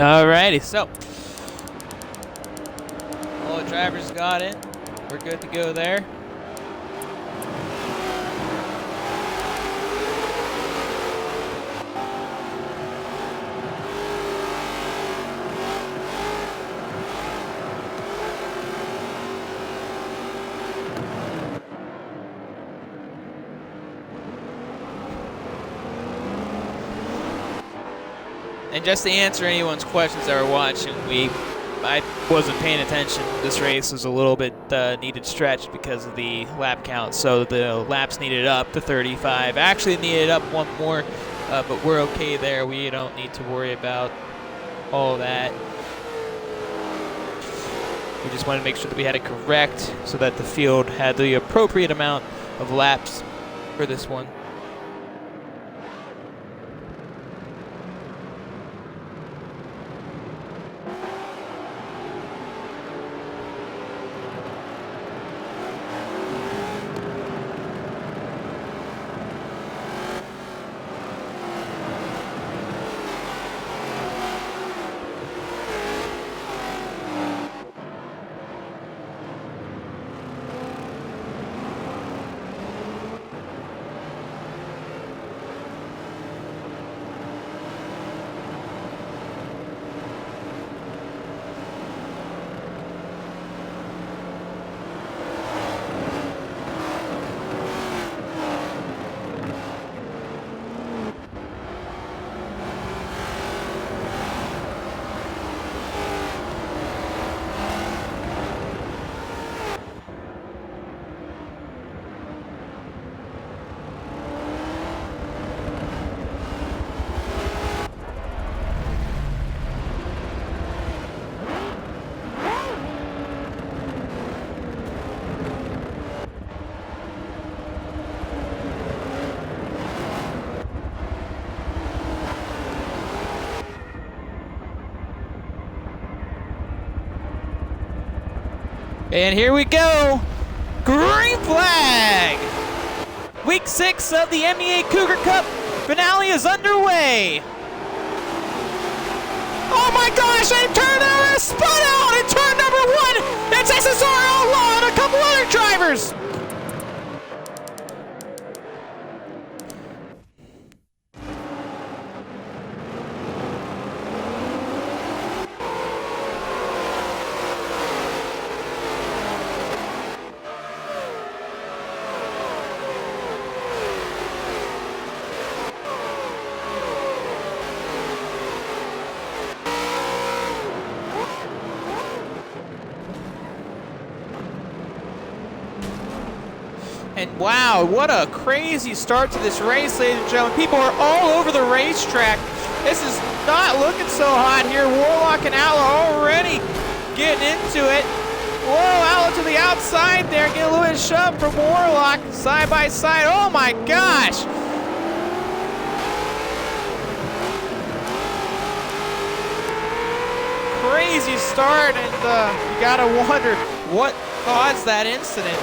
Alrighty, so all the drivers got in. We're good to go there. And just to answer anyone's questions that were watching, I wasn't paying attention. This race was a little bit needed stretched because of the lap count. So the laps needed up to 35. Actually needed up one more, but we're okay there. We don't need to worry about all that. We just wanted to make sure that we had it correct so that the field had the appropriate amount of laps for this one. And here we go, green flag! Week 6 of the MEA Cougar Cup finale is underway. Oh my gosh, they turned out and spun out in turn number 1. It's SSR Outlaw and a couple other drivers. And wow, what a crazy start to this race, ladies and gentlemen. People are all over the racetrack. This is not looking so hot here. Warlock and Outlaw already getting into it. Whoa, Outlaw to the outside there. Get a little bit of shove from Warlock, side by side. Oh my gosh. Crazy start, and you gotta wonder what caused that incident.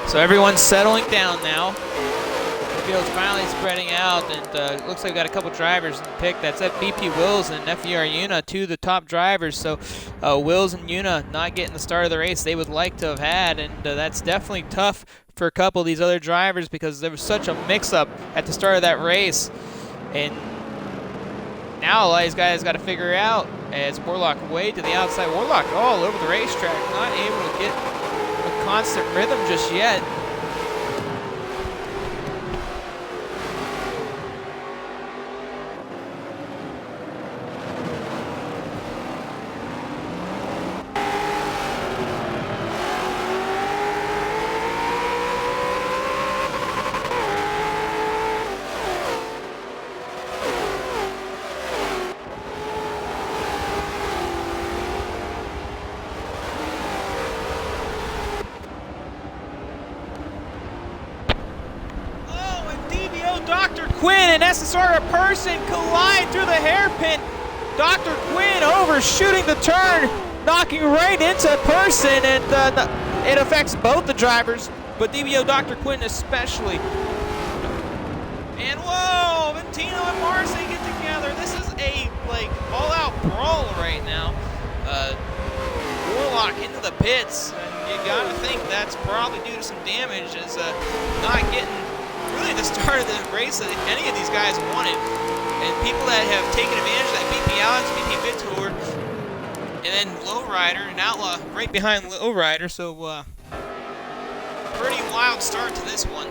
So everyone's settling down now. The field's finally spreading out, and looks like we got a couple drivers in the pick. That's FBP Wills and FER Yuna, two of the top drivers. So Wills and Yuna not getting the start of the race they would like to have had, and that's definitely tough for a couple of these other drivers because there was such a mix-up at the start of that race. And now all these guys got to figure out as Warlock way to the outside. Warlock all over the racetrack, not able to get a constant rhythm just yet. Quinn and SSR a person collide through the hairpin. Dr. Quinn overshooting the turn, knocking right into person, and it affects both the drivers, but DBO Dr. Quinn especially. And whoa, Ventino and Marcy get together. This is a all-out brawl right now. Warlock into the pits, and you gotta think that's probably due to some damage, as not getting really the start of the race that any of these guys wanted. And people that have taken advantage of that BP Alex, BP Vitor, and then Lowrider and Outlaw right behind Lowrider, so pretty wild start to this one.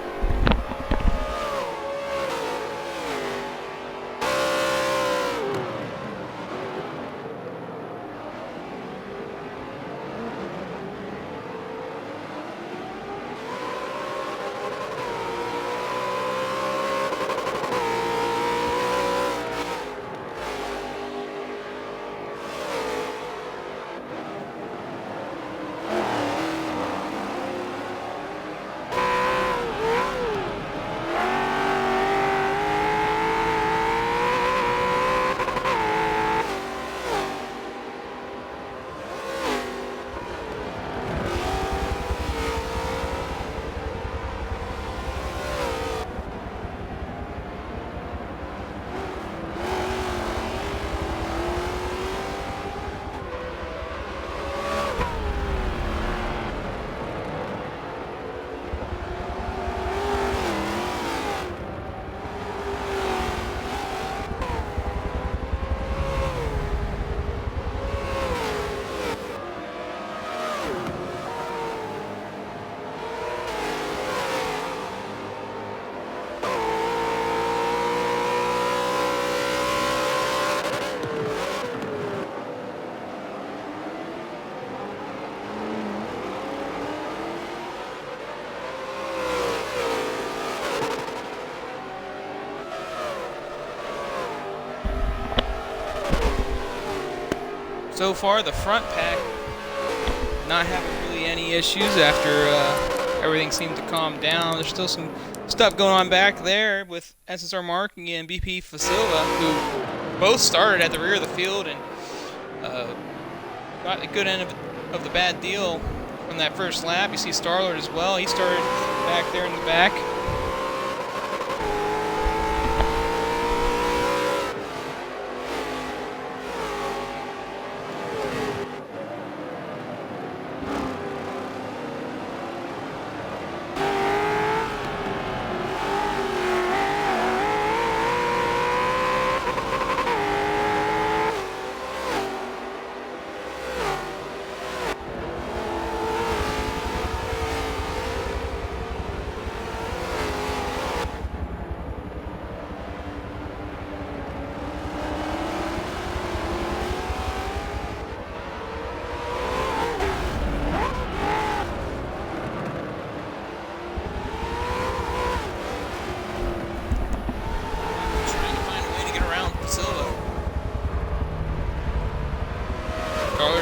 So far, the front pack not having really any issues after everything seemed to calm down. There's still some stuff going on back there with SSR Marking and BP Facilva, who both started at the rear of the field and got a good end of the bad deal from that first lap. You see Starlord as well. He started back there in the back.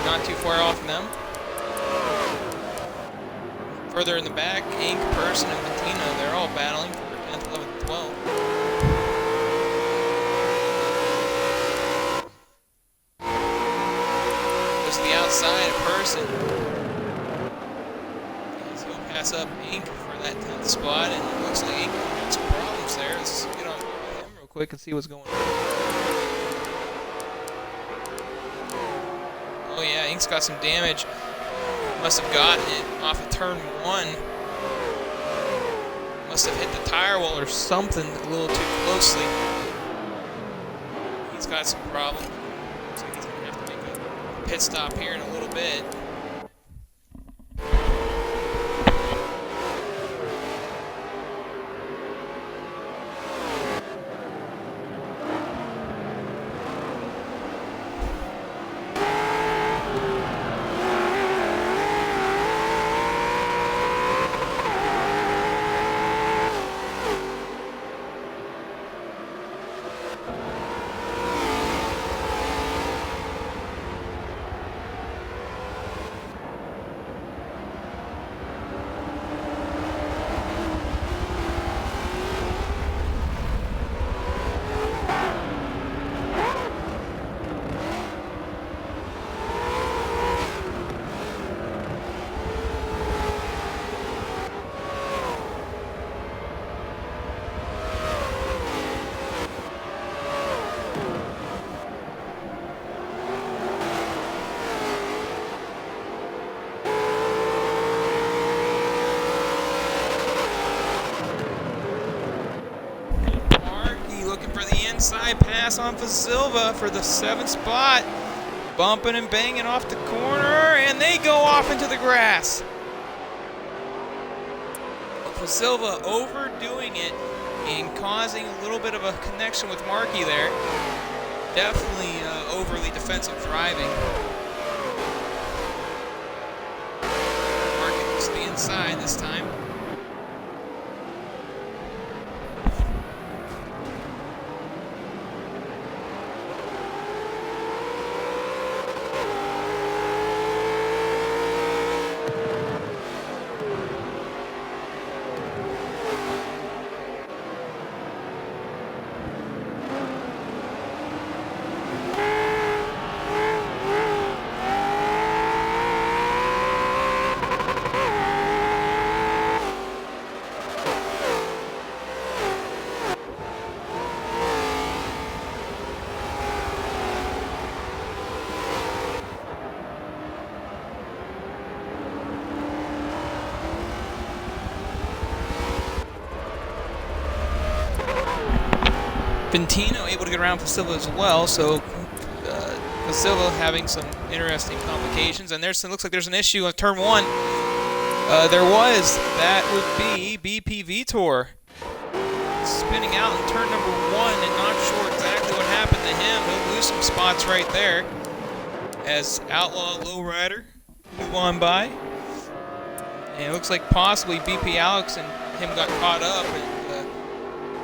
Not too far off from them. Further in the back, Ink, Person, and Bettina, they're all battling for 10th, 11th, 12th. Just the outside of Person. So he'll pass up Ink for that 10th spot, and it looks like Ink got some problems there. Let's get on him real quick and see what's going on. Oh yeah, Ink's got some damage. Must have gotten it off of turn 1. Must have hit the tire wall or something a little too closely. He's got some problem. Looks like he's gonna have to make a pit stop here in a little bit. inside pass on Silva for the 7th spot. Bumping and banging off the corner, and they go off into the grass. Silva overdoing it and causing a little bit of a connection with Markey there. Definitely overly defensive driving. Markey looks to the inside this time. Ventino able to get around Silva as well, so Silva having some interesting complications. And looks like there's an issue on turn 1. That would be BP Vitor spinning out in turn number 1 and not sure exactly what happened to him. He'll lose some spots right there as Outlaw Lowrider move on by. And it looks like possibly BP Alex and him got caught up. And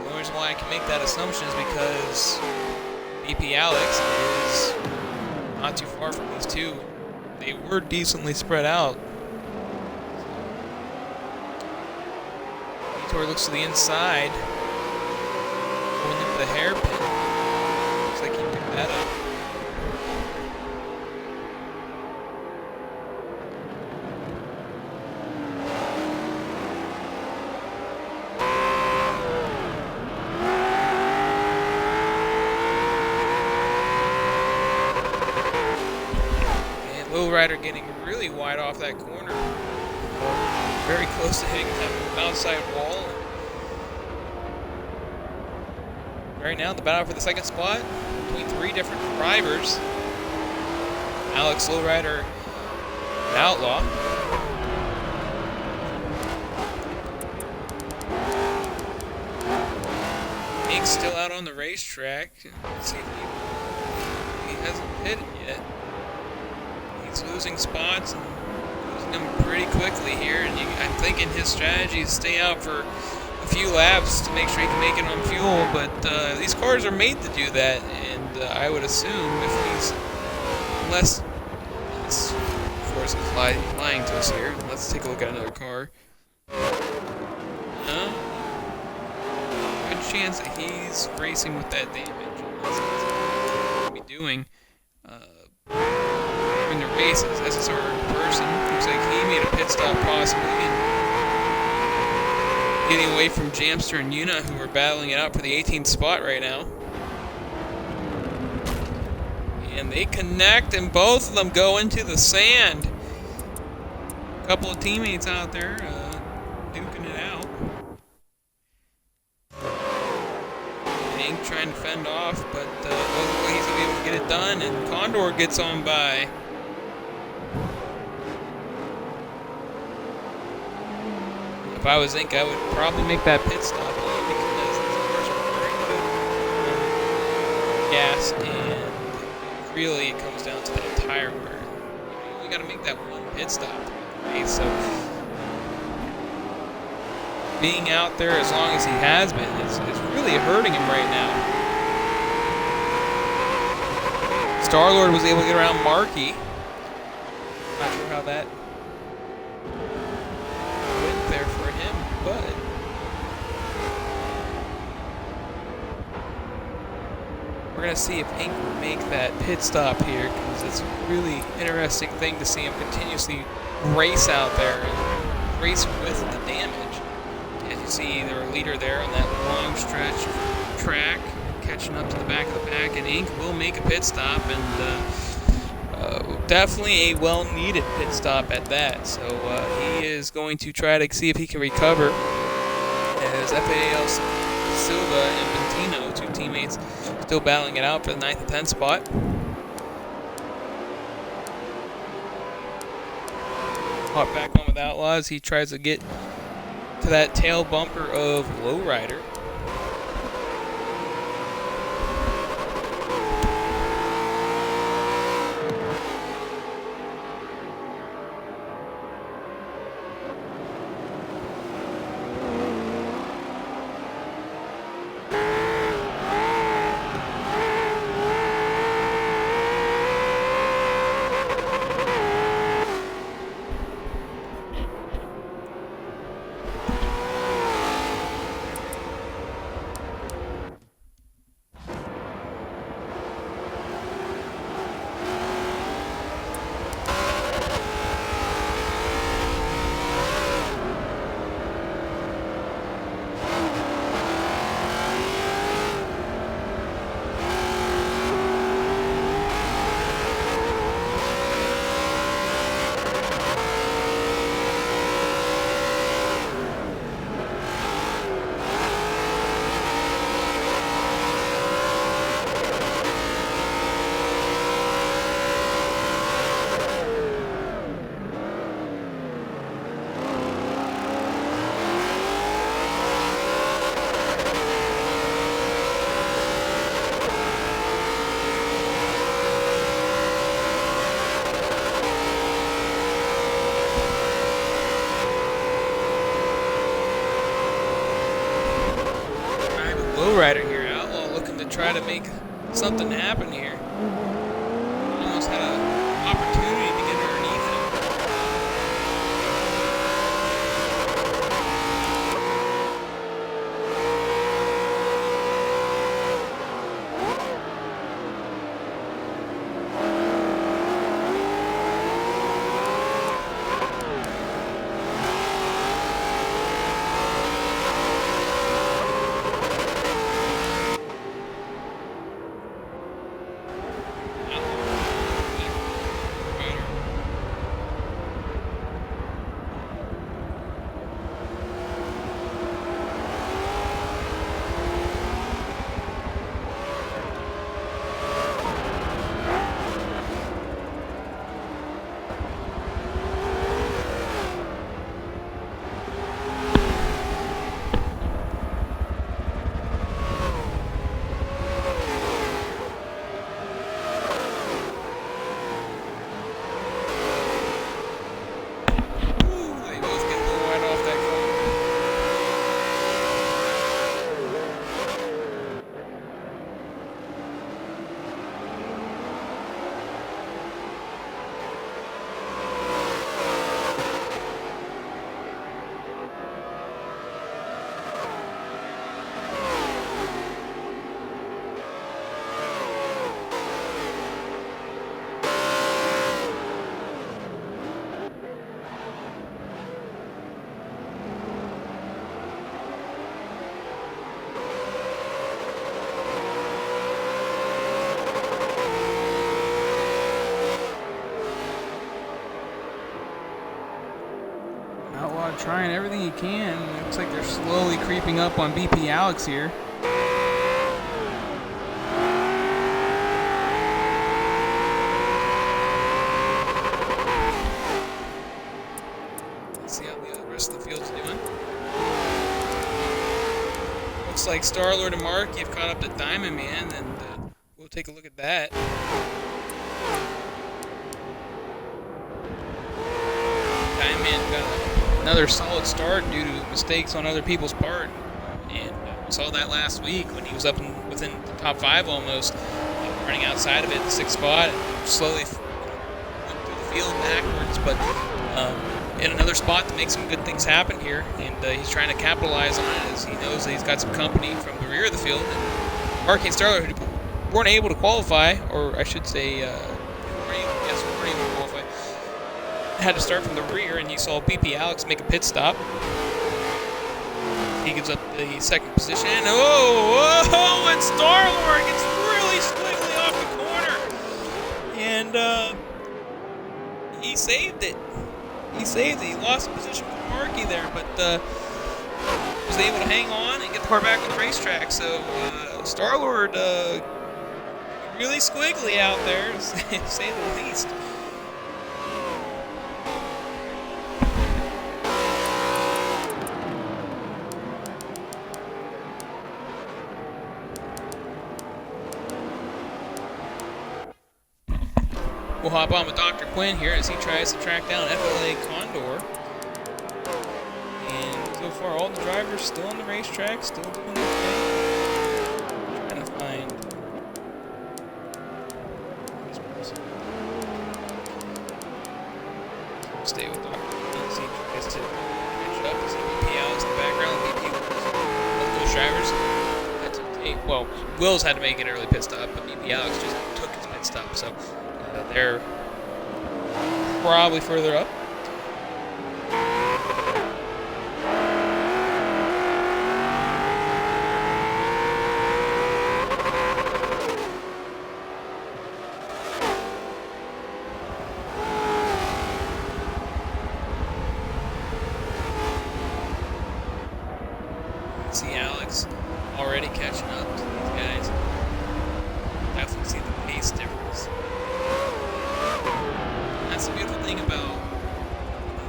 the only reason why I can make that assumption is because BP Alex is not too far from these two. They were decently spread out. Vitor looks to the inside, going into the hairpin. Looks like he picked that up. Rider getting really wide off that corner. Very close to hitting that outside wall. Right now, the battle for the 2nd spot between 3 different drivers. Alex Lowrider and Outlaw. Nick's still out on the racetrack. Let's see if he hasn't hit it yet. He's losing spots and losing them pretty quickly here, and I'm thinking his strategy is stay out for a few laps to make sure he can make it on fuel, but these cars are made to do that, and I would assume unless of course it's lying to us here. Let's take a look at another car. Good chance that he's racing with that damage. That's what he's be doing. The races. SSR person looks like he made a pit stop possibly, and getting away from Jamster and Yuna, who are battling it out for the 18th spot right now. And they connect, and both of them go into the sand. A couple of teammates out there duking it out. Hank trying to fend off, but he's going to be able to get it done, and Condor gets on by. If I was Inc, I would probably make that pit stop because these cars are very good gas, and really it comes down to that tire wear. You only got to make that one pit stop. Okay? So being out there as long as he has been is really hurting him right now. Starlord was able to get around Markey. Not sure how that went there for him, but we're going to see if Inc will make that pit stop here, because it's a really interesting thing to see him continuously race out there and race with the damage. As you see, they're a leader there on that long stretch of track, catching up to the back of the pack, and Inc will make a pit stop, and definitely a well-needed pit stop at that. So he is going to try to see if he can recover as FAL Silva and Bentino, two teammates, still battling it out for the 9th and 10th spot. Hop back on with Outlaws. He tries to get to that tail bumper of Lowrider. Lowrider here, Outlaw looking to try to make something happen here. Almost had an opportunity to get underneath him. Outlaw trying everything he can. It looks like they're slowly creeping up on BP Alex here. Let's see how the rest of the field's doing. Looks like Star-Lord and Mark, you've caught up to Diamond Man, and we'll take a look at that. Diamond Man got another solid start due to mistakes on other people's part, and we saw that last week when he was up within the top 5 almost, running outside of it, the 6th spot, and slowly went through the field backwards, but in another spot to make some good things happen here, and he's trying to capitalize on it as he knows that he's got some company from the rear of the field. And Mark and Starler, who weren't able to qualify, or I should say, weren't able to qualify, had to start from the rear, and you saw BP Alex make a pit stop. He gives up the 2nd position. Oh, and Star-Lord gets really squiggly off the corner. And he saved it. He saved it. He lost the position for Marky there, but was able to hang on and get the car back on the racetrack. So Star-Lord really squiggly out there, to say the least. We'll hop on with Dr. Quinn here as he tries to track down FLA Condor. And so far, all the drivers still on the racetrack, still doing their thing. Trying to find. Stay with Dr. Quinn. See if he gets to catch up. See BP Alex in the background. BP both those drivers had to take. Well, Wills had to make an early pit stop, but BP Alex just took his pit stop. So. They're probably further up. See Alex already catching up to these guys. Definitely see the pace difference. That's the beautiful thing about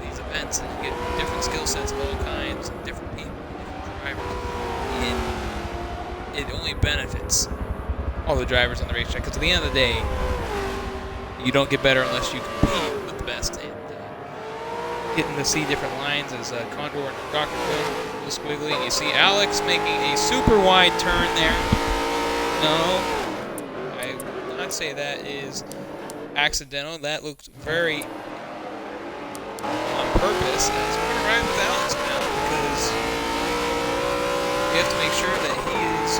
these events, that you get different skill sets of all kinds, and different people, different drivers, and it only benefits all the drivers on the racetrack, because at the end of the day, you don't get better unless you compete with the best, and getting to see different lines as Condor and Dr. Quinn, little squiggly, and you see Alex making a super wide turn there. No, I would not say that is accidental. That looks very on purpose. As we're gonna ride with Alex now because we have to make sure that he is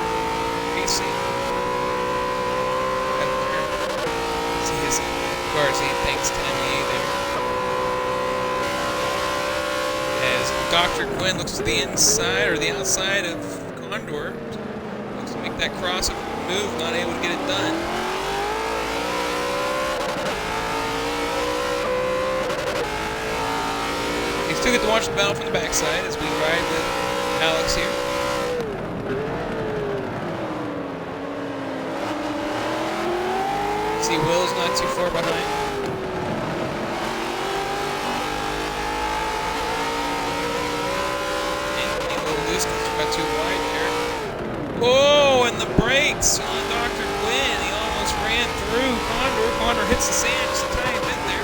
racing. See his cars. Thanks to MEA there. As Dr. Quinn looks to the inside or the outside of Condor, looks to make that crossover move, not able to get it done. Still get to watch the battle from the backside as we ride with Alex here. See Will's not too far behind. And a little loose because he got too wide there. Oh, and the brakes on Dr. Quinn. He almost ran through Condor. Condor hits the sand just a tiny bit there.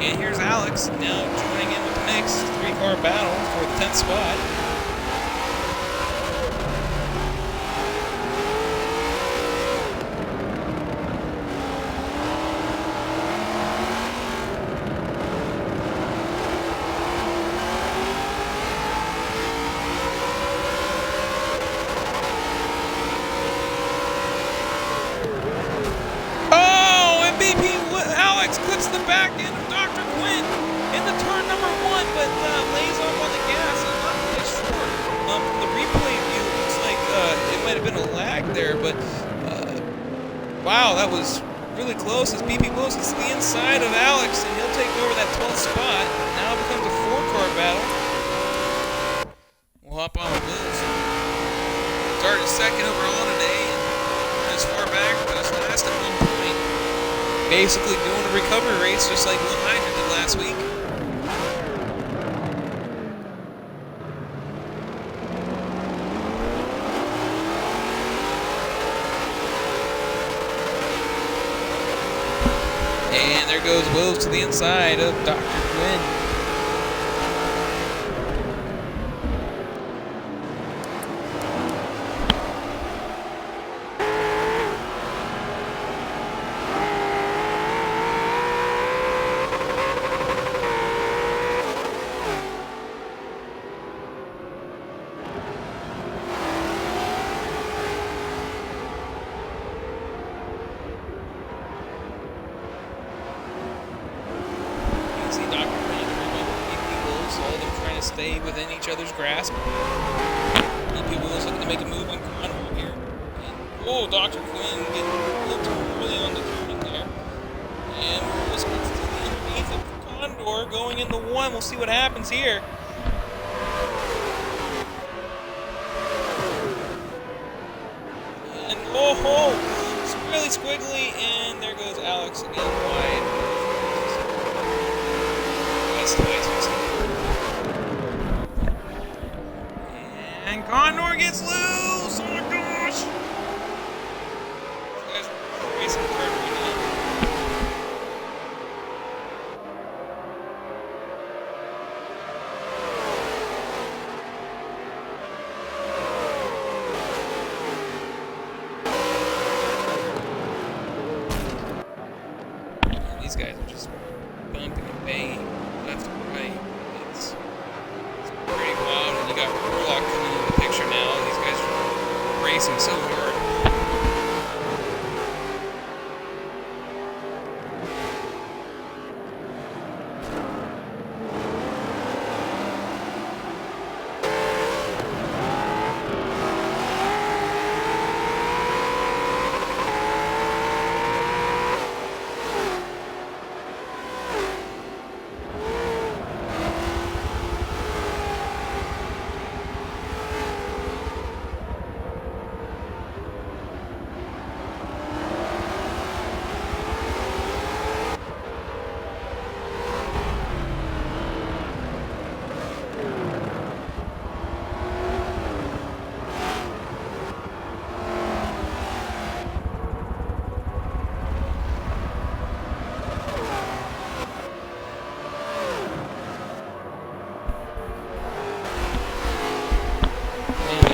And here's Alex now joining in with the mix. 3-car battle for the 10th spot. Oh, and Alex clips the back end of Dr. Quinn into turn number 1, but lays off on the gas and not really short. From the replay view, it looks like it might have been a lag there, but wow, that was really close as BP Wills gets to the inside of Alex, and he'll take over that 12th spot. Now it becomes a 4-car battle. We'll hop on with Wills. Started second overall today, and as far back as last at one point. Basically doing a recovery race just like Will Heidner did last week. And there goes Wills to the inside of Dr. Quinn. Stay within each other's grasp. EP Wills looking to make a move on Condor here. And, oh, Dr. Quinn getting a little too early on the turning there. And Wills gets to the underneath of Condor going into 1. We'll see what happens here. Oh ho! It's really squiggly, and there goes Alex again wide. That's twice. And Condor gets loose! Oh my gosh! This guy's racing third right now. These guys are just bumping and banging left and right. It's pretty wild. And you got Warlock coming into the picture now. These guys are racing so hard.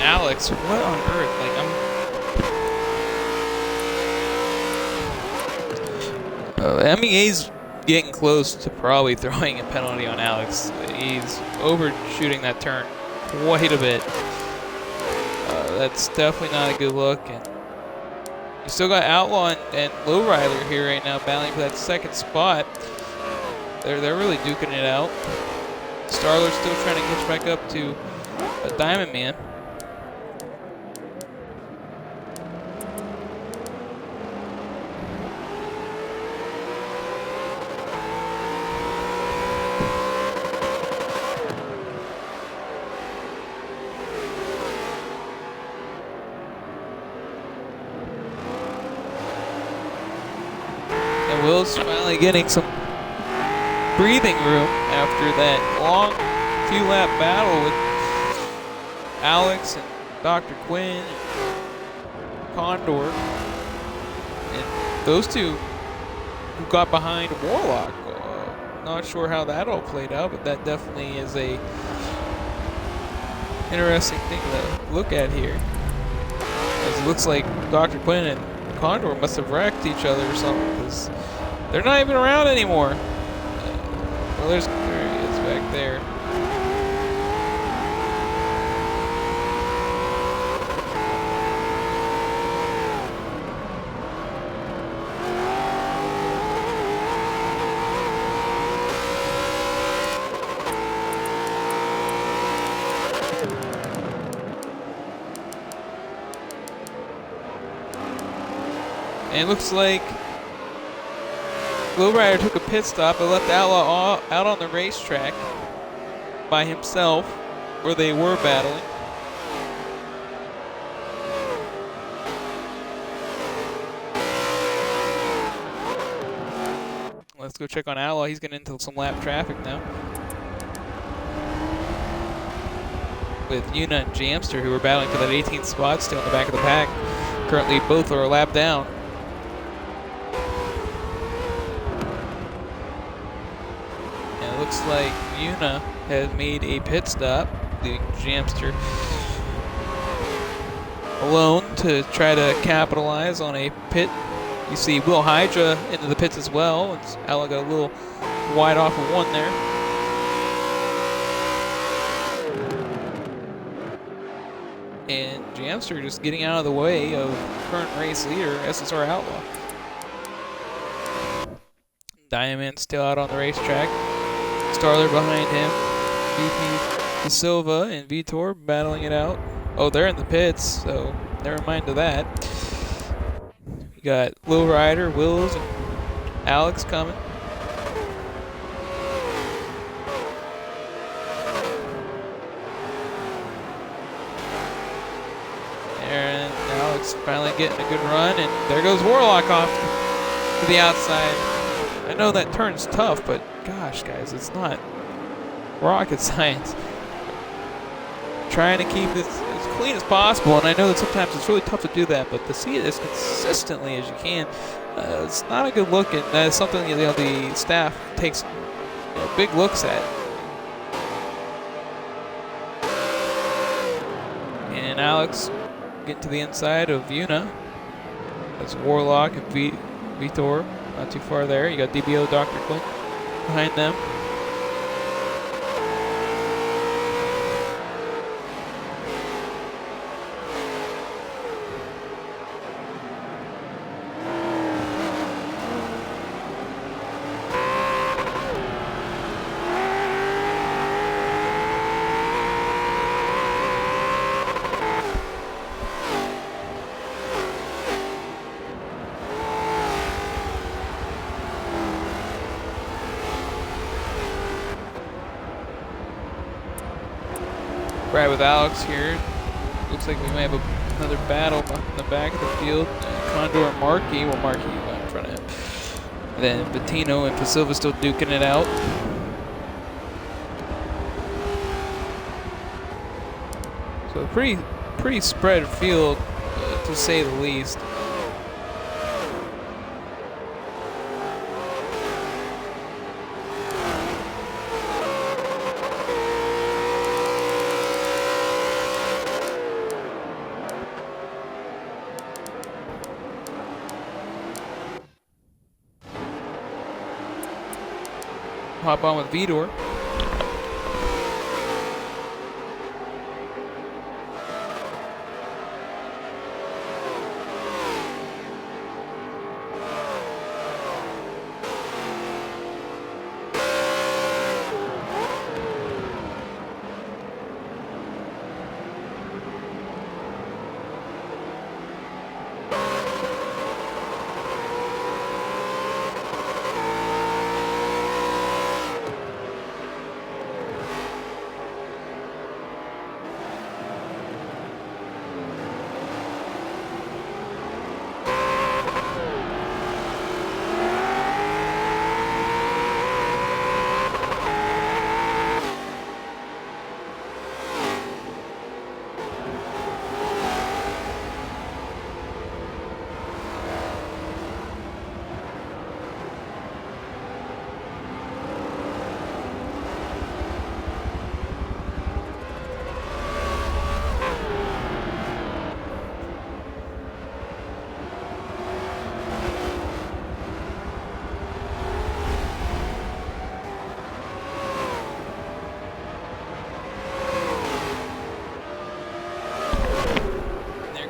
Alex, what on earth? Like, MEA's getting close to probably throwing a penalty on Alex. He's overshooting that turn quite a bit. That's definitely not a good look. And you still got Outlaw and Lowrider here right now battling for that second spot. They're really duking it out. Starler's still trying to catch back up to a Diamond Man. And Will's finally getting some breathing room after that long few-lap battle with Alex and Dr. Quinn and Condor. And those two who got behind Warlock. Not sure how that all played out, but that definitely is a interesting thing to look at here. As it looks like Dr. Quinn and Condor must have wrecked each other or something, because they're not even around anymore. Well, there he is back there. And it looks like Lowrider took a pit stop and left Outlaw out on the racetrack by himself where they were battling. Let's go check on Outlaw. He's getting into some lap traffic now. With Yuna and Jamster, who are battling for that 18th spot still in the back of the pack. Currently both are a lap down. Looks like Yuna has made a pit stop, leaving Jamster alone to try to capitalize on a pit. You see Will Hydra into the pits as well. Ella got a little wide off of one there. And Jamster just getting out of the way of current race leader, SSR Outlaw. Diamond still out on the racetrack. Starler behind him. VP De Silva and Vitor battling it out. Oh, they're in the pits, so never mind to that. We got Lowrider, Wills, and Alex coming. And Alex Alex finally getting a good run, and there goes Warlock off to the outside. I know that turn's tough, but gosh, guys, it's not rocket science. Trying to keep this as clean as possible, and I know that sometimes it's really tough to do that, but to see it as consistently as you can, it's not a good look, and that's something the staff takes big looks at. And Alex getting to the inside of Una. That's Warlock and Vitor not too far there. You got DBO, Dr. Clint behind them. Right with Alex here. Looks like we may have another battle in the back of the field. Condor and Markey. Well, Markey in front of him. And then Bettino and Pasilva still duking it out. So pretty spread field, to say the least. Hop on with Vitor.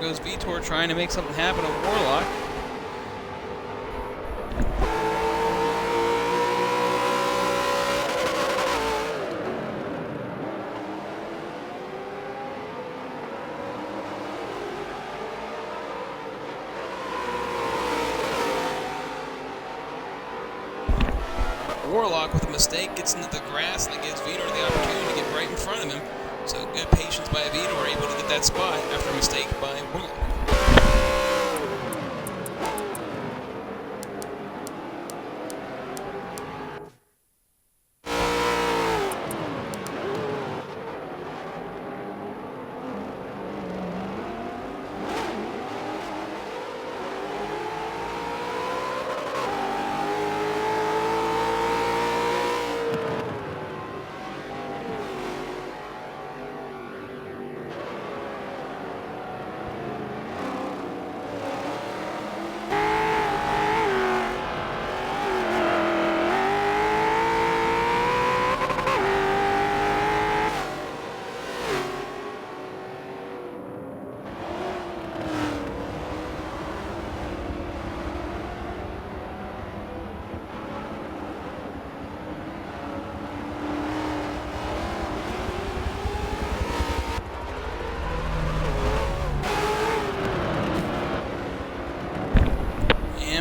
Goes Vitor trying to make something happen to Warlock. Warlock with a mistake gets into the grass, and it gives Vitor the opportunity to get right in front of him. So good patience by Vitor, able to get that spot after a mistake by Warlock.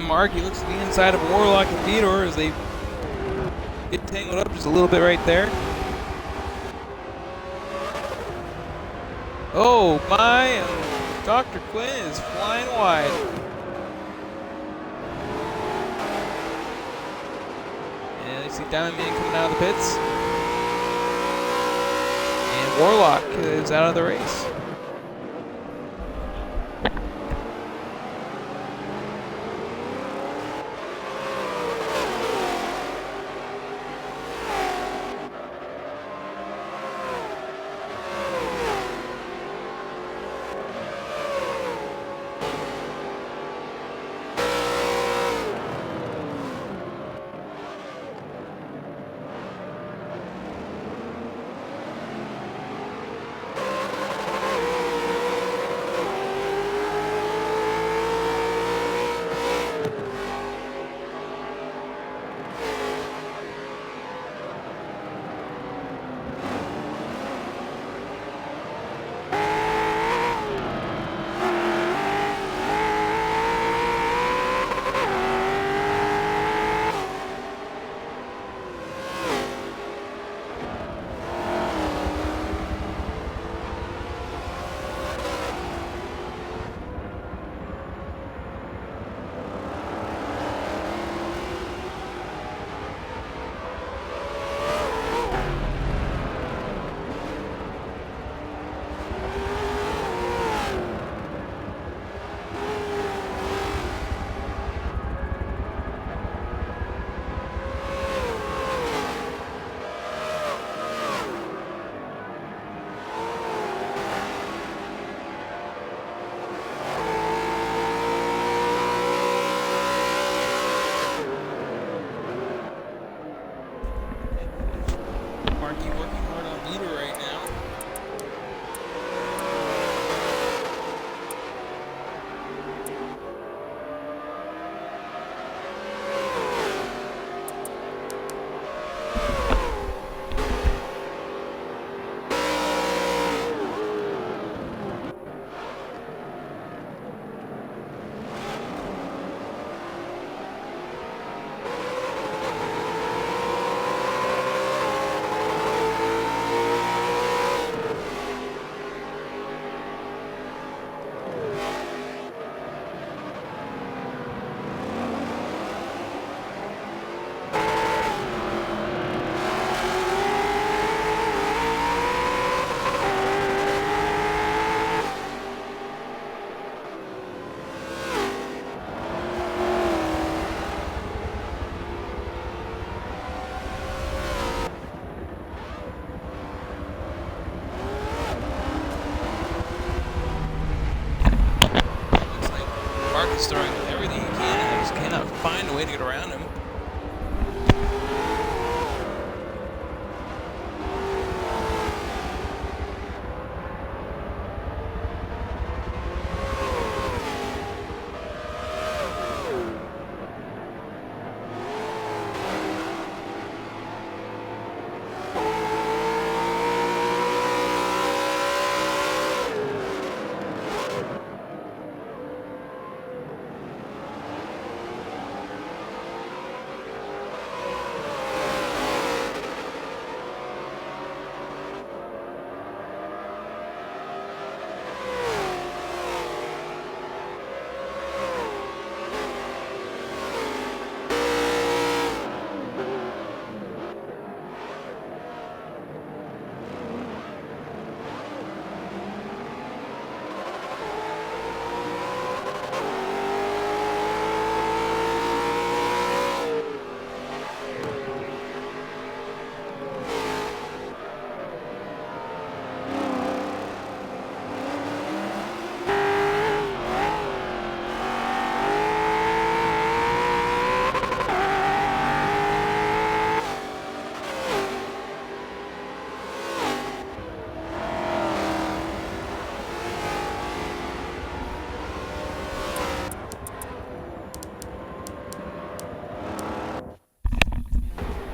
Markey looks to the inside of Warlock and Vitor as they get tangled up just a little bit right there. Oh my! Dr. Quinn is flying wide. And you see Diamond Man coming out of the pits. And Warlock is out of the race. Marky working hard on meter right now. Looks like Mark is throwing everything he can and just cannot find a way to get around him.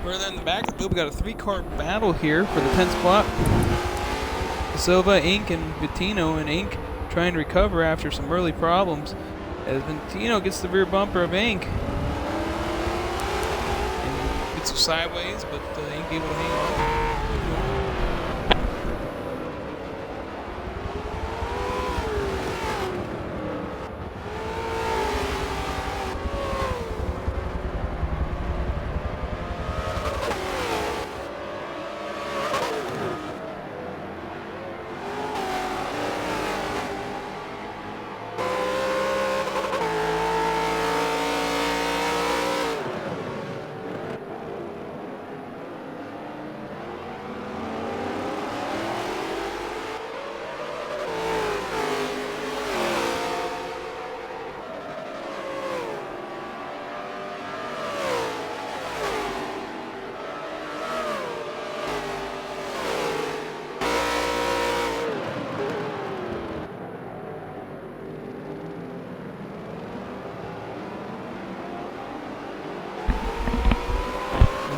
Further in the back of the field, we got a three-car battle here for the 10th spot. Silva, Inc., and Vittino, and Inc. trying to recover after some early problems. As Vittino gets the rear bumper of Inc. And gets sideways, but Inc. able to hang on.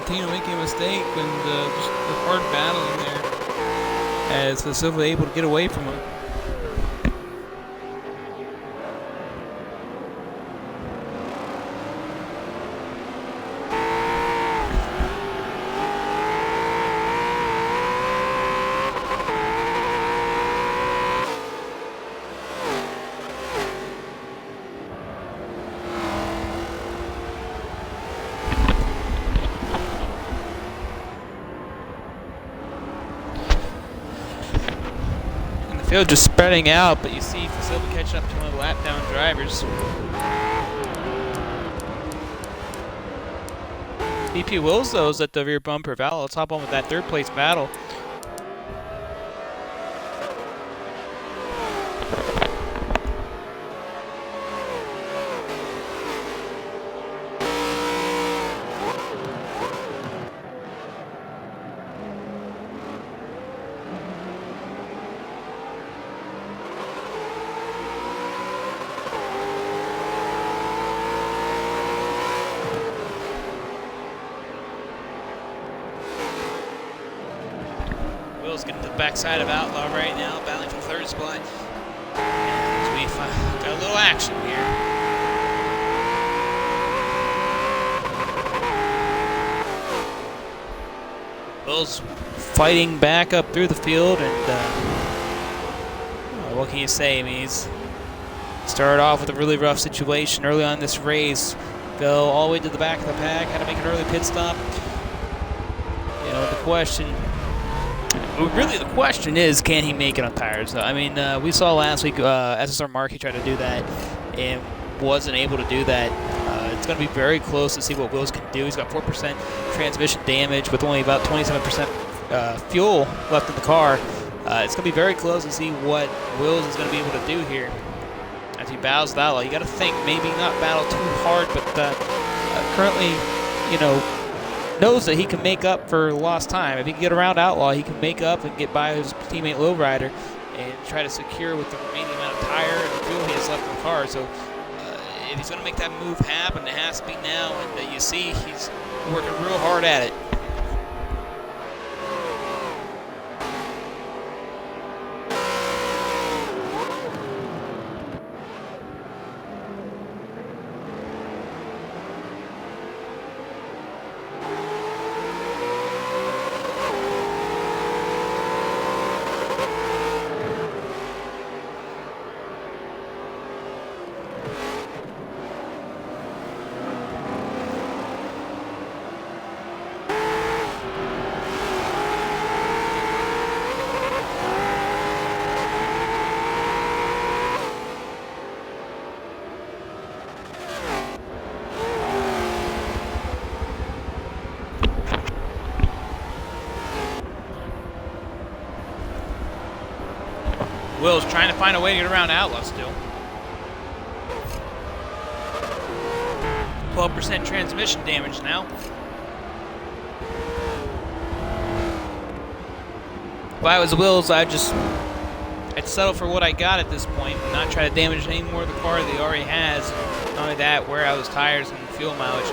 Valentino making a mistake and just a hard battle in there as Silva able to get away from him. Field just spreading out, but you see Silva catching up to one of the lap down drivers. BP Wills, though, is at the rear bumper. Val, let's hop on with that third place battle. Will's getting to the backside of Outlaw right now, battling for third spot. And we've got a little action here. Will's fighting back up through the field, and what can you say? I mean, he's started off with a really rough situation early on in this race. Go all the way to the back of the pack, had to make an early pit stop. You know, the question is, can he make it on tires? I mean, we saw last week SSR Markey tried to do that and wasn't able to do that. It's going to be very close to see what Wills can do. He's got 4% transmission damage with only about 27% fuel left in the car. It's going to be very close to see what Wills is going to be able to do here as he battles with Outlaw. You got to think maybe not battle too hard, but currently, you know, knows that he can make up for lost time. If he can get around Outlaw, he can make up and get by his teammate Lowrider and try to secure with the remaining amount of tire and fuel he has left in the car. So if he's going to make that move happen, it has to be now. And you see he's working real hard at it. Will's trying to find a way to get around Outlaw still. 12% transmission damage now. If I was Wills, I'd settle for what I got at this point and not try to damage any more of the car that he already has. Not only that, wear out his tires and fuel mileage.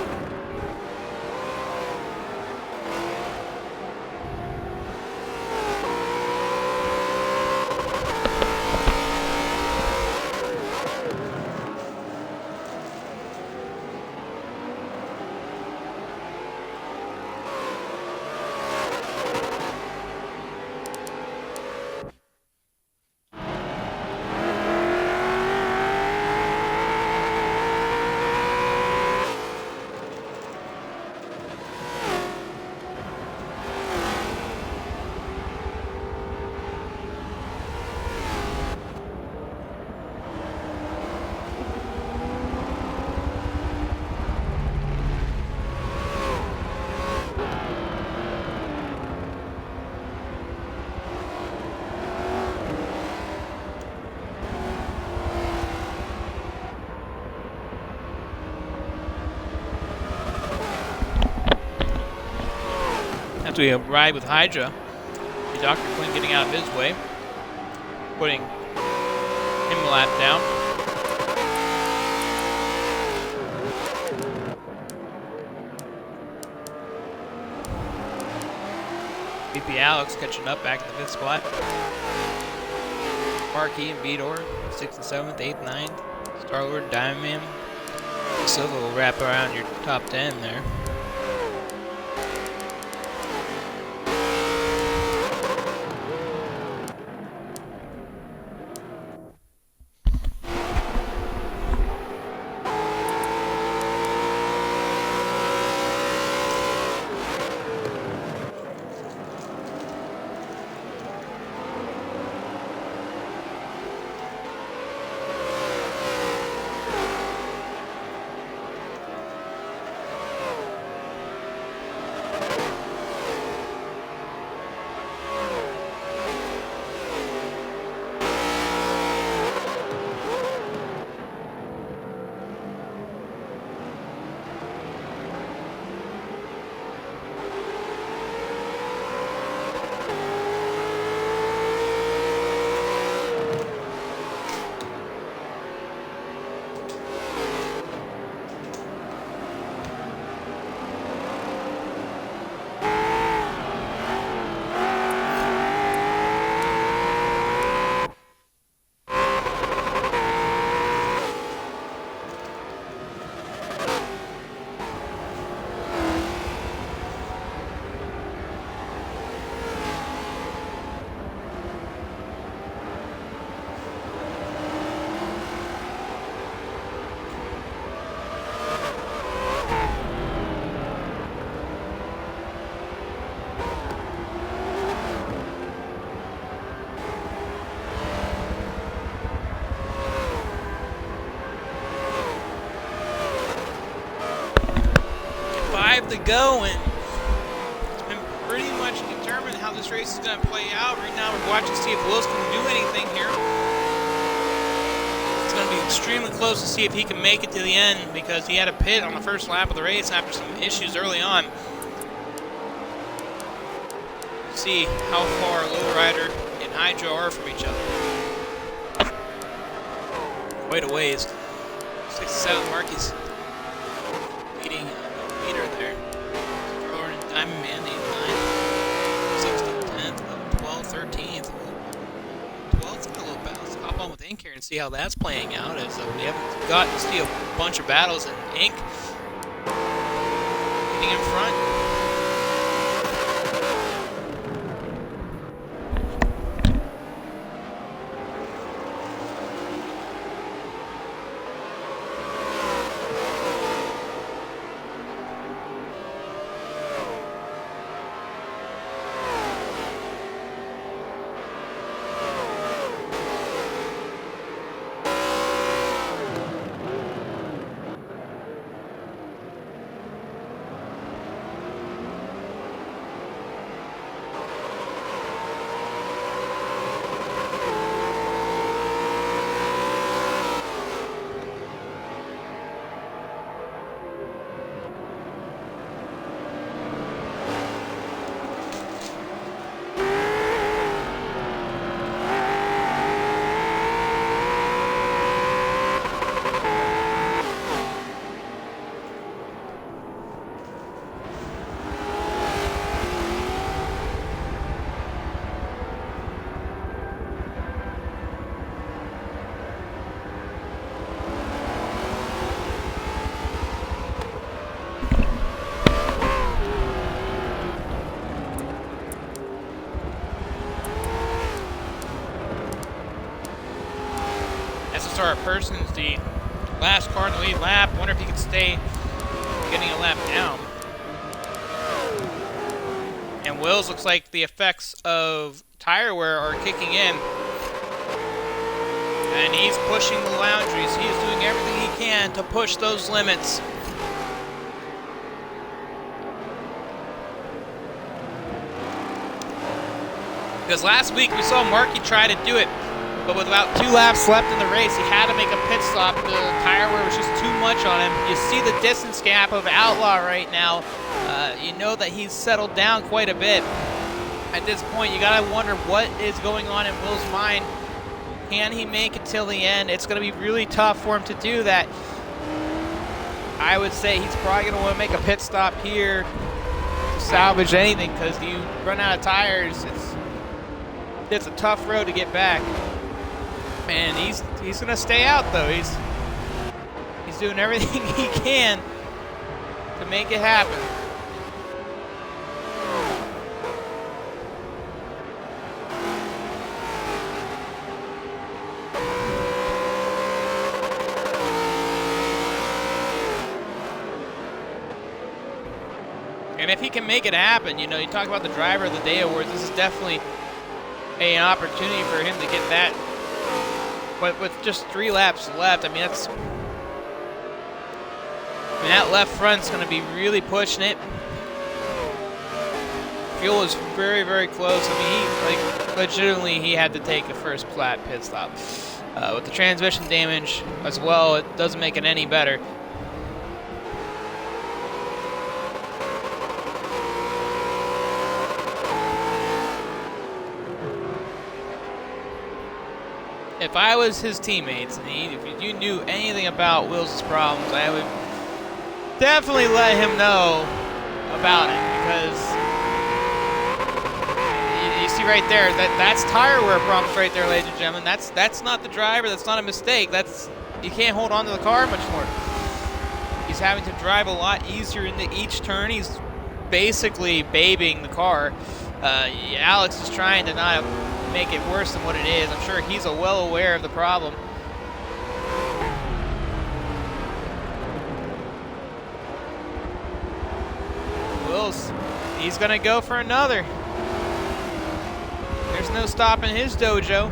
After we ride with Hydra, Dr. Quinn getting out of his way, putting him a lap down. VP Alex catching up back in the 5th spot. Marquis and Beador, 6th and 7th, 8th, 9th. Starlord, Diamond, Silva will wrap around your top 10 there. To go, and it's been pretty much determined how this race is going to play out. Right now we're watching to see if Wills can do anything here. It's going to be extremely close to see if he can make it to the end, because he had a pit on the first lap of the race after some issues early on. See how far Lowrider and Hydro are from each other. Quite a ways. 6-7 Marquis leading leader there. Jordan, Diamond Man, 8th, 9th, 6th, 10th, 12th, 13th. 12th got a little bounce. Hop on with Ink here and see how that's playing out, as we haven't gotten to see a bunch of battles, and Ink getting in front. SSR Persons, the last car in the lead lap. Wonder if he can stay getting a lap down. And Wills looks like the effects of tire wear are kicking in. And he's pushing the boundaries. He is doing everything he can to push those limits. Because last week we saw Markey try to do it, but with about 2 laps left in the race, he had to make a pit stop. The tire wear was just too much on him. You see the distance gap of Outlaw right now. You know that he's settled down quite a bit. At this point, you gotta wonder what is going on in Will's mind. Can he make it till the end? It's gonna be really tough for him to do that. I would say he's probably gonna want to make a pit stop here to salvage anything because you run out of tires. It's a tough road to get back. Man, he's gonna stay out though. He's doing everything he can to make it happen. And if he can make it happen, you know, you talk about the Driver of the Day awards, this is definitely an opportunity for him to get that. But with just 3 laps left, I mean, that left front's going to be really pushing it. Fuel is very, very close. I mean, legitimately, he had to take a first flat pit stop. With the transmission damage as well, it doesn't make it any better. If I was his teammates, and if you knew anything about Wills' problems, I would definitely let him know about it, because you see right there, that's tire wear problems right there, ladies and gentlemen. That's not the driver, that's not a mistake. You can't hold on to the car much more. He's having to drive a lot easier into each turn. He's basically babying the car. Alex is trying to not make it worse than what it is. I'm sure he's well aware of the problem. Wills, he's gonna go for another. There's no stopping his dojo.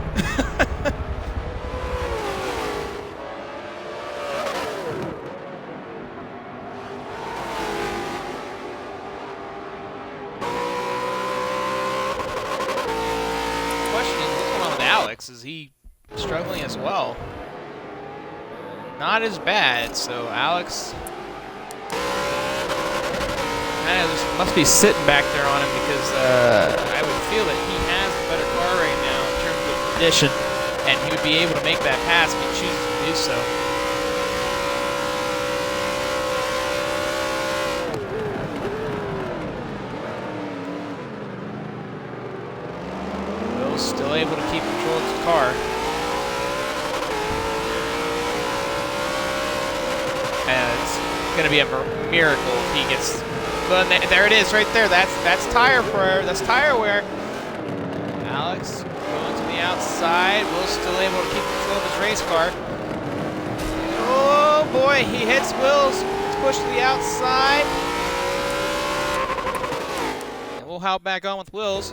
Is he struggling as well? Not as bad, so Alex must be sitting back there on him, because I would feel that he has a better car right now in terms of condition, and he would be able to make that pass if he chooses to do so. Still able to keep control of his car. And it's going to be a miracle if he gets... But there it is right there. That's tire wear. That's tire wear. Alex going to the outside. Will's still able to keep control of his race car. Oh boy, he hits Wills. It's pushed to the outside. And we'll hop back on with Wills.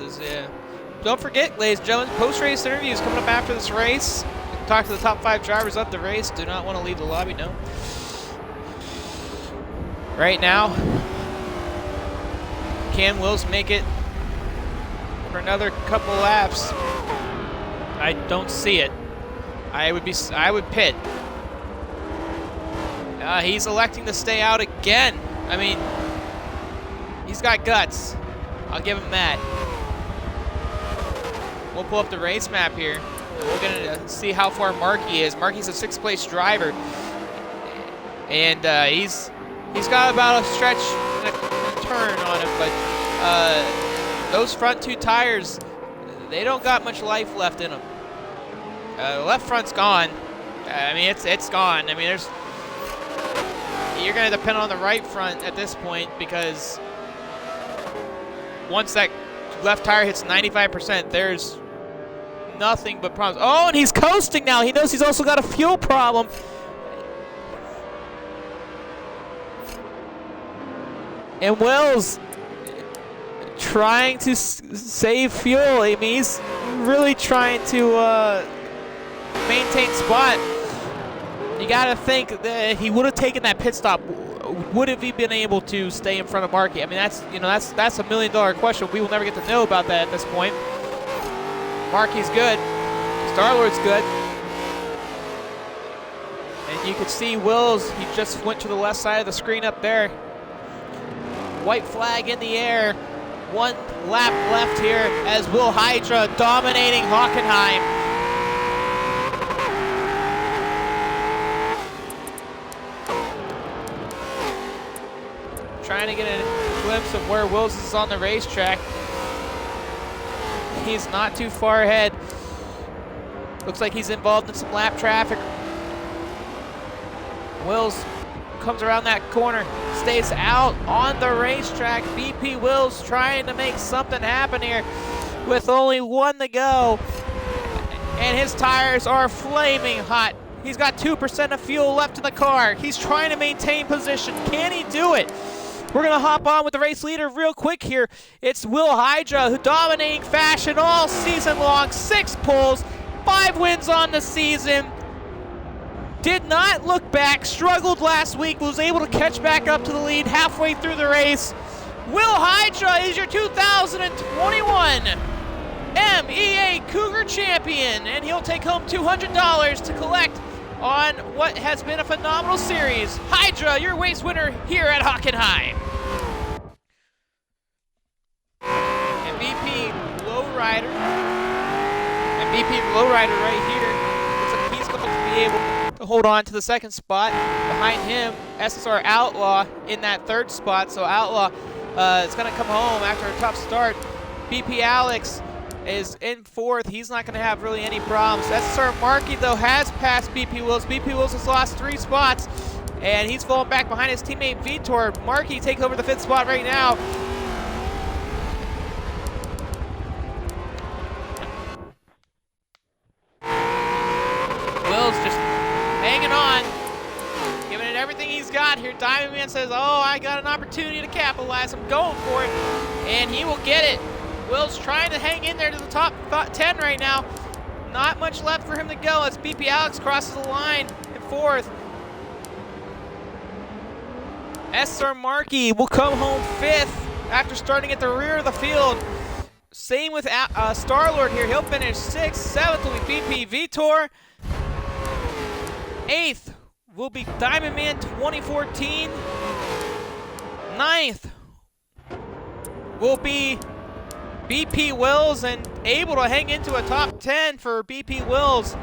Don't forget, ladies and gentlemen, post-race interviews coming up after this race. Talk to the top 5 drivers of the race. Do not want to leave the lobby, no. Right now, can Wills make it for another couple laps? I don't see it. I would pit. He's electing to stay out again. I mean, he's got guts. I'll give him that. We'll pull up the race map here. We're gonna see how far Markey is. Markey's a 6th place driver, and he's got about a stretch and a turn on him. But those front 2 tires, they don't got much life left in them. The left front's gone. I mean, it's gone. I mean, you're gonna depend on the right front at this point, because once that left tire hits 95%, there's nothing but problems. Oh, and he's coasting now. He knows he's also got a fuel problem. And Wills trying to save fuel. I mean, he's really trying to maintain spot. You got to think that he would have taken that pit stop. Would have he been able to stay in front of Markey? I mean, that's a $1 million question. We will never get to know about that at this point. Markey's good. Star-Lord's good. And you can see Wills, he just went to the left side of the screen up there. White flag in the air. 1 lap left here as Will Hydra dominating Hockenheim. Trying to get a glimpse of where Wills is on the racetrack. He's not too far ahead. Looks like he's involved in some lap traffic. Wills comes around that corner, stays out on the racetrack. BP Wills trying to make something happen here with only one to go. And his tires are flaming hot. He's got 2% of fuel left in the car. He's trying to maintain position. Can he do it? We're going to hop on with the race leader real quick here. It's Will Hydra, who dominating fashion all season long. 6 poles, 5 wins on the season. Did not look back, struggled last week, was able to catch back up to the lead halfway through the race. Will Hydra is your 2021 MEA Cougar champion, and he'll take home $200 to collect on what has been a phenomenal series. Hydra, your race winner here at Hockenheim. MVP Lowrider. MVP Lowrider right here. Looks like he's going to be able to hold on to the second spot. Behind him, SSR Outlaw in that third spot. So Outlaw is going to come home after a tough start. BP Alex is in fourth. He's not going to have really any problems. SSR Markey, though, has passed BP Wills. BP Wills has lost 3 spots, and he's falling back behind his teammate Vitor. Markey takes over the 5th spot right now. Wills just hanging on, giving it everything he's got here. Diamond Man says, oh, I got an opportunity to capitalize. I'm going for it, and he will get it. Will's trying to hang in there to the top 10 right now. Not much left for him to go as BP Alex crosses the line in 4th. SR Markey will come home 5th after starting at the rear of the field. Same with Starlord here. He'll finish 6th. 7th will be BP Vitor. 8th will be Diamond Man 2014. 9th will be BP Wills, and able to hang into a top 10 for BP Wills.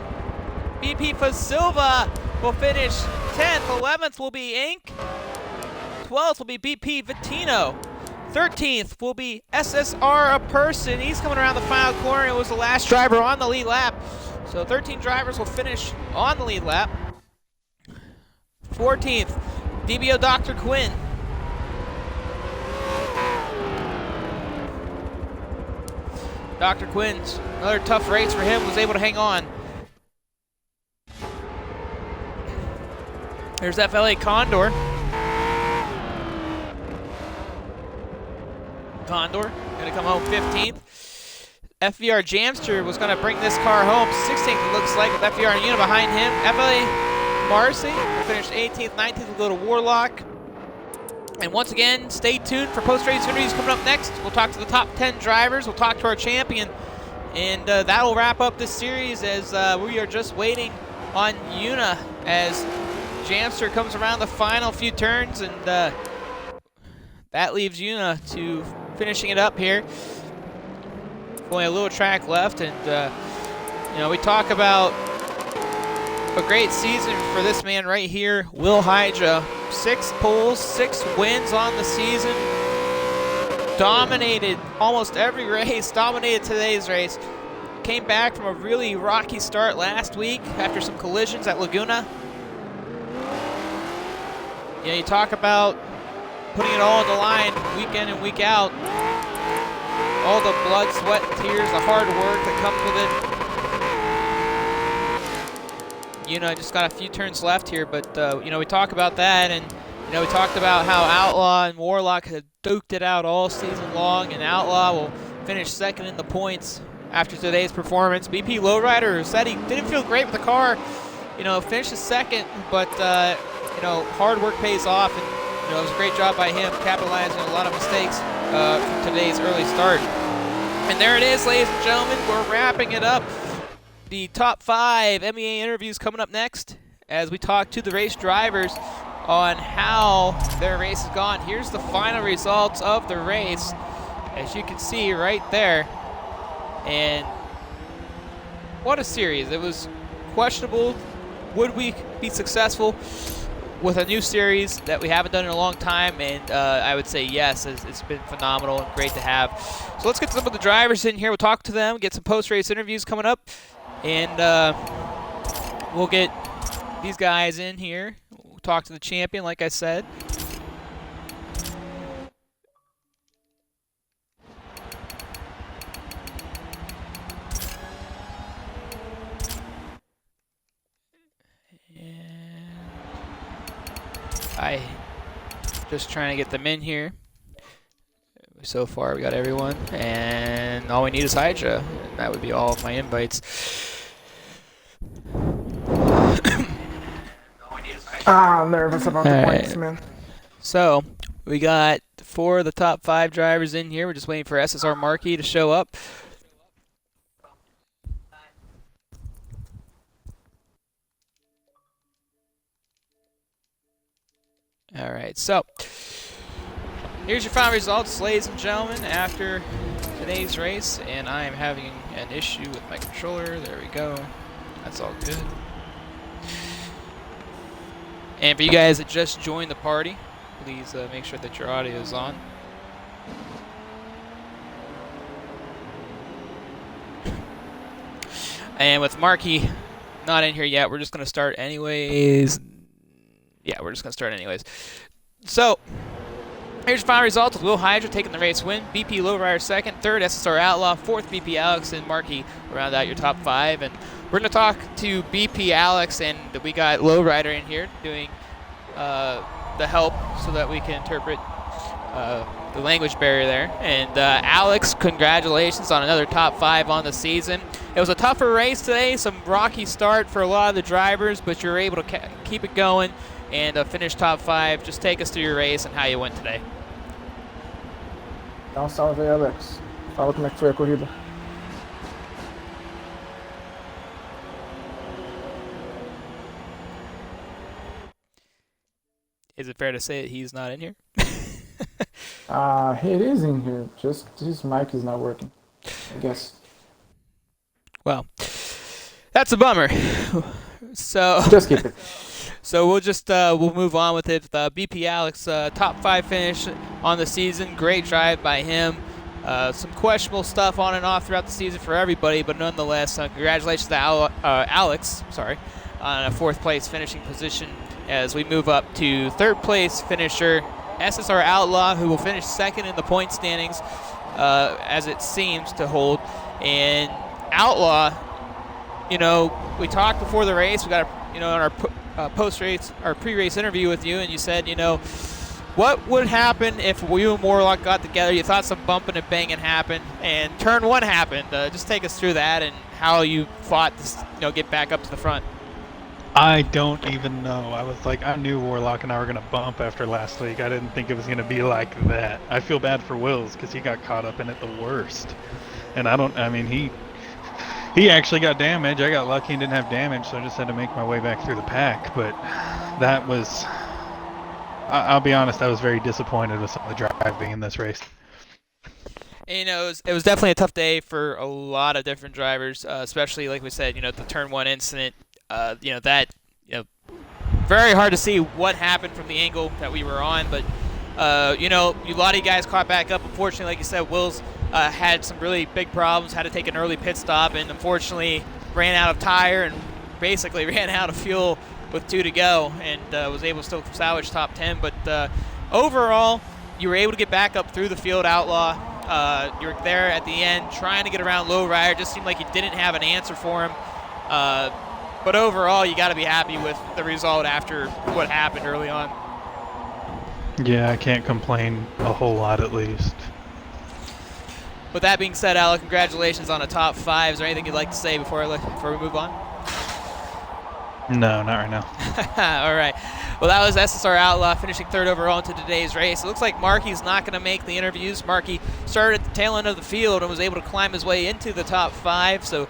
BP Fasilva will finish 10th. 11th will be Inc. 12th will be BP Vitino. 13th will be SSR A Person. He's coming around the final corner. It was the last driver on the lead lap. So 13 drivers will finish on the lead lap. 14th, DBO Dr. Quinn. Dr. Quinn's another tough race for him, was able to hang on. There's FLA Condor. Condor gonna come home 15th. FVR Jamster was gonna bring this car home 16th, it looks like, with FVR Una behind him. FLA Marcy will finish 18th, 19th will go to Warlock. And once again, stay tuned for post-race interviews coming up next. We'll talk to the top 10 drivers. We'll talk to our champion. And that will wrap up this series as we are just waiting on Una as Jamster comes around the final few turns. And that leaves Una to finishing it up here. Only a little track left. And, you know, we talk about a great season for this man right here, Will Hydra. 6 poles, 6 wins on the season. Dominated almost every race, dominated today's race. Came back from a really rocky start last week after some collisions at Laguna. Yeah, you talk about putting it all on the line week in and week out. All the blood, sweat, and tears, the hard work that comes with it. You know, just got a few turns left here, but, you know, we talk about that, and, you know, we talked about how Outlaw and Warlock had duked it out all season long, and Outlaw will finish 2nd in the points after today's performance. BP Lowrider said he didn't feel great with the car, you know, finishes 2nd, but, you know, hard work pays off, and, you know, it was a great job by him capitalizing on a lot of mistakes from today's early start. And there it is, ladies and gentlemen, we're wrapping it up. The top 5 MEA interviews coming up next as we talk to the race drivers on how their race has gone. Here's the final results of the race, as you can see right there. And what a series. It was questionable. Would we be successful? with a new series that we haven't done in a long time, and I would say yes, it's been phenomenal and great to have. So let's get some of the drivers in here. We'll talk to them, get some post-race interviews coming up, and we'll get these guys in here. We'll talk to the champion, like I said. I just trying to get them in here. So far, we got everyone, and all we need is Hydra. And that would be all of my invites. I'm nervous about the points, man. So we got 4 of the top 5 drivers in here. We're just waiting for SSR Markey to show up. All right, so here's your final results, ladies and gentlemen, after today's race, and I am having an issue with my controller. There we go. That's all good. And for you guys that just joined the party, please make sure that your audio is on. And with Markey not in here yet, we're just going to start anyways. Yeah, we're just going to start anyways. So, here's your final results. Will Hydra taking the race win. BP Lowrider second. Third, SSR Outlaw. Fourth, BP Alex. And Markey round out your top 5. And we're going to talk to BP Alex, and we got Lowrider in here doing the help so that we can interpret the language barrier there. And Alex, congratulations on another top 5 on the season. It was a tougher race today, some rocky start for a lot of the drivers, but you're able to keep it going and finish top 5. Just take us through your race and how you went today. Dá salve aí, Alex. Fala como é que foi a corrida. Is it fair to say that he's not in here? It is in here. Just his mic is not working, I guess. Well, that's a bummer. So Just keep it. So we'll just we'll move on with it. BP Alex, top 5 finish on the season. Great drive by him. Some questionable stuff on and off throughout the season for everybody, but nonetheless, congratulations to Alex. Sorry, on a 4th place finishing position as we move up to 3rd place finisher SSR Outlaw, who will finish 2nd in the point standings, as it seems to hold. And Outlaw, you know, we talked before the race. We got in our post-race, our pre-race interview with you, and you said, you know, what would happen if you and Warlock got together? You thought some bumping and banging happened, and turn 1 happened. Just take us through that and how you fought to, get back up to the front. I don't even know. I was like, I knew Warlock and I were going to bump after last week. I didn't think it was going to be like that. I feel bad for Wills because he got caught up in it the worst. And he actually got damage. I got lucky and didn't have damage, so I just had to make my way back through the pack. But that was, I'll be honest, I was very disappointed with some of the driving in this race. And, it was definitely a tough day for a lot of different drivers, especially, like we said, the turn 1 incident. Very hard to see what happened from the angle that we were on, but a lot of you guys caught back up. Unfortunately, like you said, Wills had some really big problems, had to take an early pit stop, and unfortunately ran out of tire and basically ran out of fuel with 2 to go, and was able to still salvage top 10. But overall, you were able to get back up through the field, Outlaw. You were there at the end trying to get around Lowrider. Just seemed like you didn't have an answer for him. But overall, you got to be happy with the result after what happened early on. Yeah, I can't complain a whole lot at least. With that being said, Alec, congratulations on a top 5. Is there anything you'd like to say before we move on? No, not right now. All right. Well, that was SSR Outlaw finishing 3rd overall into today's race. It looks like Markey's not going to make the interviews. Markey started at the tail end of the field and was able to climb his way into the top 5. So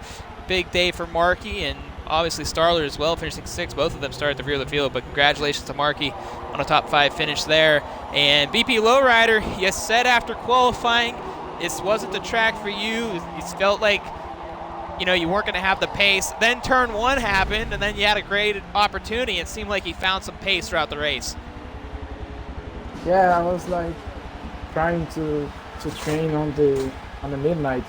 big day for Markey, and obviously Starler as well, finishing 6th. Both of them started at the rear of the field, but congratulations to Markey on a top 5 finish there. And BP Lowrider, you said after qualifying, this wasn't the track for you. It felt like you weren't going to have the pace. Then turn 1 happened, and then you had a great opportunity. It seemed like he found some pace throughout the race. Yeah, I was like trying to train on the midnight,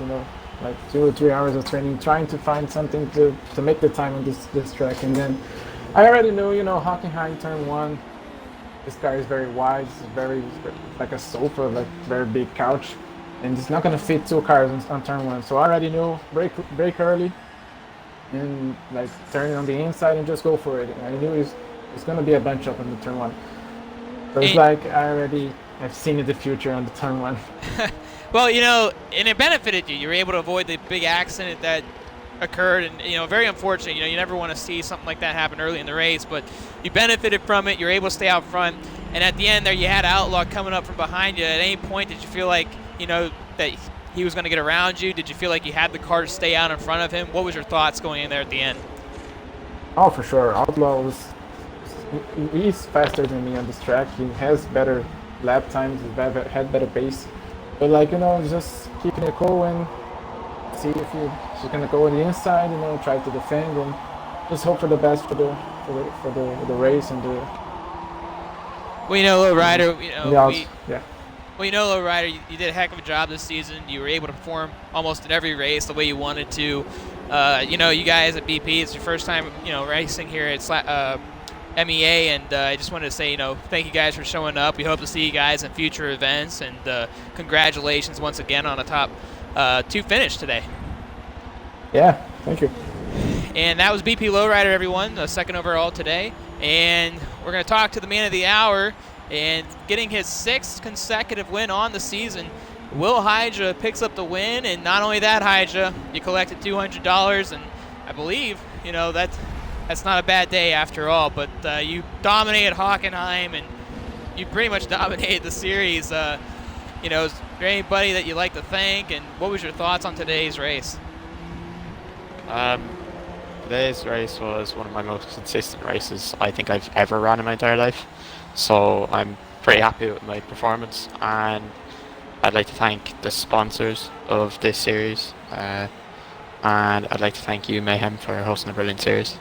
like 2 or 3 hours of training, trying to find something to make the time on this track. And then I already knew, Hockenheim turn 1. This car is very wide, it's very like a sofa, like very big couch, and it's not gonna fit 2 cars on turn 1. So I already knew brake early, and like turn on the inside and just go for it. And I knew it's gonna be a bunch up on the turn 1. So it's like I already have seen the future on the turn 1. Well, and it benefited you. You were able to avoid the big accident that occurred, and very unfortunate. You never want to see something like that happen early in the race, but you benefited from it. You're able to stay out front, and at the end there, you had Outlaw coming up from behind you. At any point, did you feel like that he was going to get around you? Did you feel like you had the car to stay out in front of him? What was your thoughts going in there at the end? Oh, for sure. Outlaw he's faster than me on this track. He has better lap times. He had better pace. But just keeping it cool and see if she's gonna go on the inside, try to defend and just hope for the best for the race and the. Well, Lowrider, yeah. Well, Lowrider, you did a heck of a job this season. You were able to perform almost in every race the way you wanted to. You guys at BP, it's your first time, racing here at MEA, and I just wanted to say, thank you guys for showing up. We hope to see you guys in future events, and congratulations once again on a top 2 finish today. Yeah, thank you. And that was BP Lowrider, everyone, second overall today. And we're going to talk to the man of the hour, and getting his 6th consecutive win on the season, Will Hydra picks up the win. And not only that, Hydra, you collected $200, and I believe, that's not a bad day after all, but you dominated Hockenheim, and you pretty much dominated the series. Is there anybody that you'd like to thank, and what was your thoughts on today's race? Today's race was one of my most consistent races I think I've ever run in my entire life, so I'm pretty happy with my performance, and I'd like to thank the sponsors of this series, and I'd like to thank you, Mayhem, for hosting a brilliant series.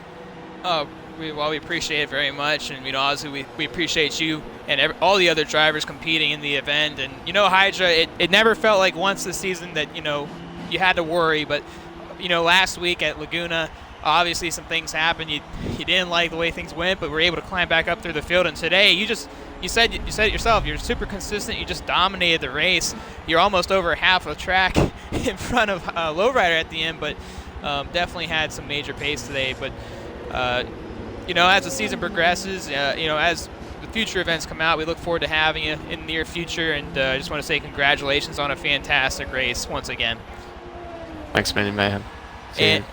We appreciate it very much, and obviously we appreciate you and all the other drivers competing in the event. And Hydra, it never felt like once this season that you had to worry, but last week at Laguna, obviously some things happened. You didn't like the way things went, but were able to climb back up through the field. And today you said it yourself. You're super consistent. You just dominated the race. You're almost over half of the track in front of Lowrider at the end, but definitely had some major pace today. But as the season progresses, as the future events come out, we look forward to having you in the near future, and I just want to say congratulations on a fantastic race once again. Thanks, Mayhem. And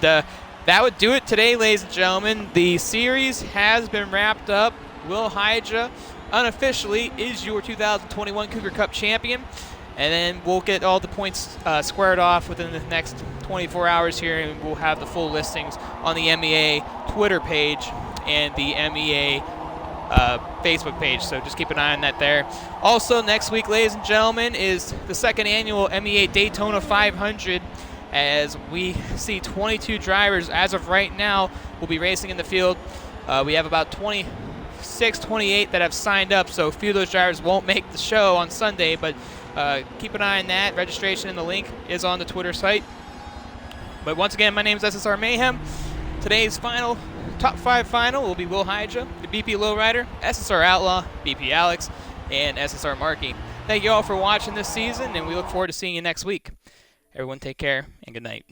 that would do it today, ladies and gentlemen. The series has been wrapped up. Will Hydra unofficially is your 2021 Cougar Cup champion. And then we'll get all the points squared off within the next 24 hours here, and we'll have the full listings on the MEA Twitter page and the MEA Facebook page. So just keep an eye on that there. Also, next week, ladies and gentlemen, is the 2nd annual MEA Daytona 500, as we see 22 drivers as of right now will be racing in the field. We have about 26, 28 that have signed up, so a few of those drivers won't make the show on Sunday, but keep an eye on that. Registration and the link is on the Twitter site. But once again, my name is SSR Mayhem. Today's top 5 final will be Will Hydra, the BP Lowrider, SSR Outlaw, BP Alex, and SSR Markey. Thank you all for watching this season, and we look forward to seeing you next week. Everyone take care, and good night.